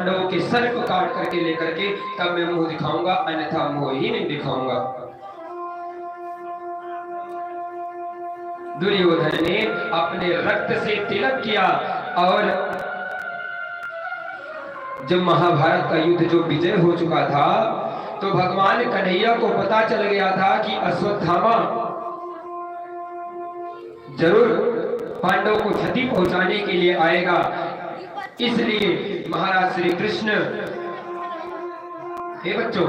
पांडवों के सर को काट करके लेकर के तब मैं मुंह दिखाऊंगा, अन्यथा मुंह ही नहीं दिखाऊंगा। दुर्योधन ने अपने रक्त से तिलक किया और जब महाभारत का युद्ध जो विजय हो चुका था तो भगवान कन्हैया को पता चल गया था कि अश्वत्थामा जरूर पांडवों को क्षति पहुंचाने के लिए आएगा। इसलिए महाराज श्री कृष्ण, हे बच्चों,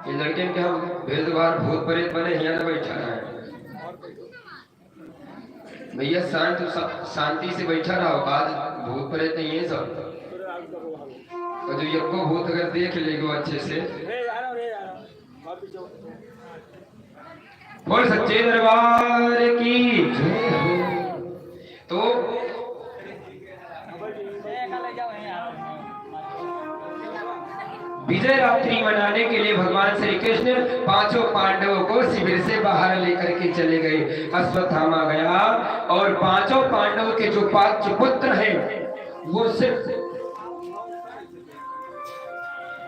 ये लड़के के हम भेदभाव भूत प्रेत बने यहाँ बैठा है भैया, शांति से बैठा रहो। आज भूत प्रेत नहीं है सब, और जो यज्ञो भूत अगर देख लेगो अच्छे से, बोल सच्चे दरबार की। तो विजय रात्रि मनाने के लिए भगवान श्री कृष्ण पांचों पांडवों को शिविर से बाहर लेकर के चले गए। अश्वत्थामा गया और पांचों पांडवों के जो 5 पुत्र हैं वो सिर्फ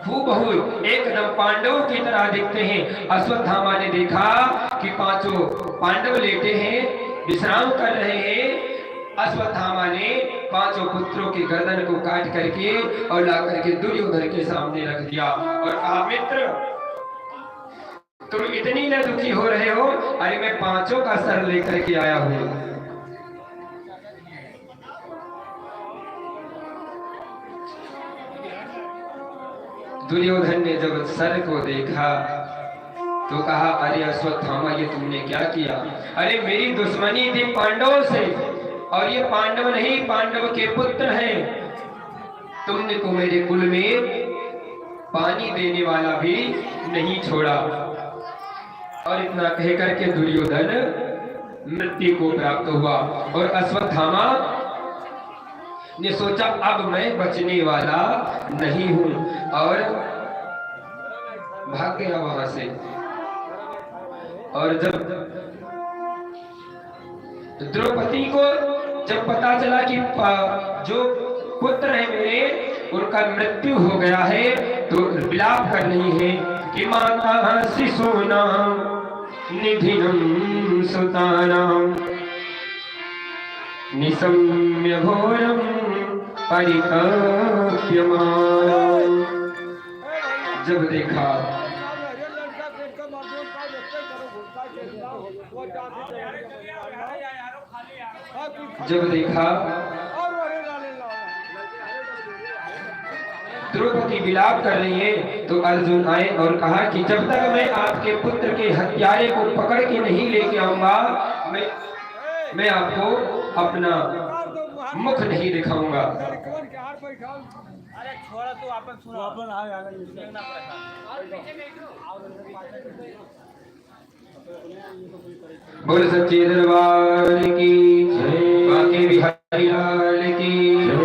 हूबहू एकदम पांडवों की तरह दिखते हैं। अश्वत्थामा ने देखा कि पांचों पांडव लेटे हैं, विश्राम कर रहे हैं। अश्वत्थामा ने पांचों पुत्रों की गर्दन को काट करके और ला करके दुर्योधन के सामने रख दिया और कहा, मित्र तुम इतनी न दुखी हो रहे हो, अरे मैं पांचों का सर लेकर के आया हूं। दुर्योधन ने जब सर को देखा तो कहा, अरे अश्वत्थामा ये तुमने क्या किया? अरे मेरी दुश्मनी थी पांडवों से, और ये पांडव नहीं, पांडव के पुत्र हैं। तुमने तो मेरे कुल में पानी देने वाला भी नहीं छोड़ा। और इतना कह करके दुर्योधन मृत्यु को प्राप्त हुआ और अश्वत्थामा ने सोचा अब मैं बचने वाला नहीं हूं और भाग गया वहां से। और जब द्रौपदी को जब पता चला कि जो पुत्र है मेरे उनका मृत्यु हो गया है तो विलाप कर रही है कि माता शिशूनां निधिनं सुतानां निशम्य घोरं परितप्यमानं। जब देखा द्रौपदी विलाप कर रही है तो अर्जुन आए और कहा कि जब तक मैं आपके पुत्र के हत्यारे को पकड़ के नहीं लेके आऊंगा मैं आपको अपना मुख नहीं दिखाऊंगा। अरे छोड़ा तो आपन सुनो, आपन बोल सच्चे दरबार की जय, बांके बिहारी लाल की जय,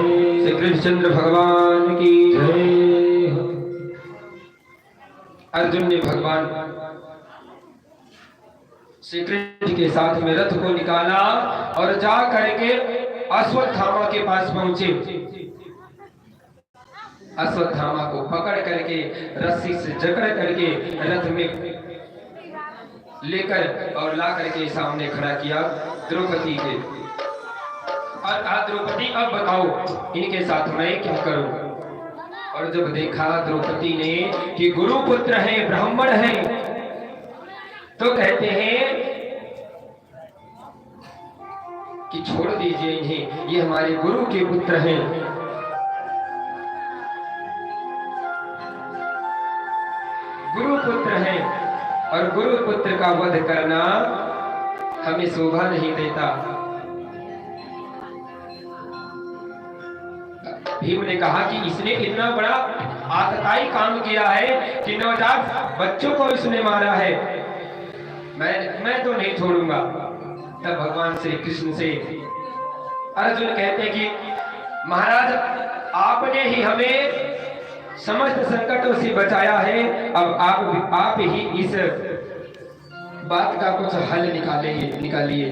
श्री कृष्णचंद्र भगवान की जय। अर्जुन ने भगवान श्री कृष्ण के साथ में रथ को निकाला और जा करके अश्वत्थामा के पास पहुंचे। अश्वत्थामा को पकड़ करके रस्सी से जकड़ करके रथ में लेकर और ला करके सामने खड़ा किया द्रौपदी के और कहा, द्रौपदी अब बताओ इनके साथ मैं क्या करूं? और जब देखा द्रौपदी ने कि गुरुपुत्र हैं, ब्राह्मण हैं, तो कहते हैं कि छोड़ दीजिए इन्हें, ये हमारे गुरु के पुत्र हैं। गुरुपुत्र हैं और गुरुपुत्र का वध करना हमें शोभा नहीं देता। भीम ने कहा कि इसने इतना बड़ा आतताई काम किया है कि नवजात बच्चों को इसने मारा है, मैं तो नहीं छोड़ूंगा। तब भगवान श्री कृष्ण से अर्जुन कहते कि महाराज आपने ही हमें समस्त संकटों से बचाया है, अब आप ही इस बात का कुछ हल निकालिए।